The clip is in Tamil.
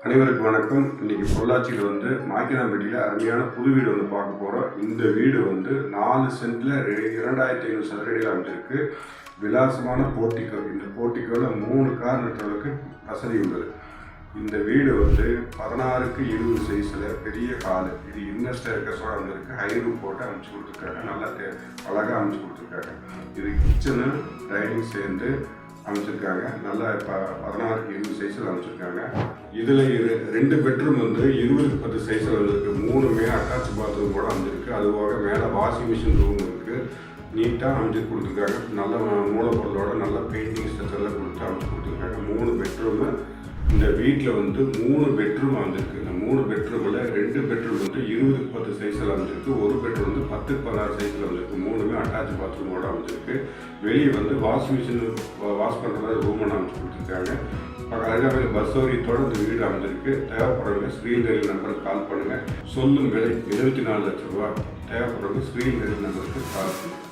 அனைவருக்கும் வணக்கம். இன்றைக்கி பொள்ளாச்சியில் மாக்கினாம்பட்டியில் அருமையான புது வீடு பார்க்க போகிறோம். இந்த வீடு 4 சென்டில் 2500 சதுரடியில் அமைஞ்சிருக்கு. விலாசமான போர்ட்டிக்கோ. இந்த போர்ட்டிக்கோவில் 3 கார் நிறுத்துறதுக்கு வசதி உள்ளது. இந்த வீடு 16க்கு 20 சைஸில் பெரிய ஹாலு. இது இன்வெஸ்டர் இருக்கஸோட வந்திருக்கு. ஹைரூப் போட்டு அமைச்சு கொடுத்துருக்காங்க. நல்லா அழகாக அமைச்சு கொடுத்துருக்காங்க. இது கிச்சனு டைனிங் சேர்ந்து அமைச்சிருக்காங்க. நல்லா 16க்கு 20 சைஸில் அமைச்சிருக்காங்க. இதில் 2 பெட்ரூம் 20க்கு 10 சைஸில் வந்துருக்கு. 3மே அட்டாச் பாத்ரூம் கூட அமைஞ்சிருக்கு. அதுபோக மேலே வாஷிங் மிஷின் ரூம் இருக்குது. நீட்டாக அமைச்சு கொடுத்துருக்காங்க. நல்ல மூலப்பொருளோட நல்ல பெயிண்டிங் ஸ்ட்ரக்சரில் கொடுத்து அமைச்சு கொடுத்துருக்காங்க. 3 பெட்ரூமு. இந்த வீட்டில் 3 பெட்ரூம் அமைஞ்சிருக்கு. இந்த 3 பெட்ரூமில் 2 பெட்ரூம் 20க்கு 10 சைஸில் அமைஞ்சிருக்கு. ஒரு பெட்ரூம் 10க்கு 16 சைஸில் அமைஞ்சிருக்கு. 3மே அட்டாச் பாத்ரூமோடு அமைஞ்சிருக்கு. வெளியே வாஷிங் மிஷின் வாஷ் பண்ணுற மாதிரி ரூம் ஒன்று அமைச்சு கொடுத்துருக்காங்க. அருகாமையில் பஸ் சௌகரியத்தோடு இந்த வீடு அமைஞ்சிருக்கு. தேவைப்படுறவங்க ஸ்க்ரீன் ரயில் நம்பருக்கு கால் பண்ணுங்கள். சொல்லும் விலை 24 லட்சம் ரூபா. தேவைப்படுறவங்க ஸ்க்ரீன் ரயில் நம்பருக்கு கால் பண்ணுங்கள்.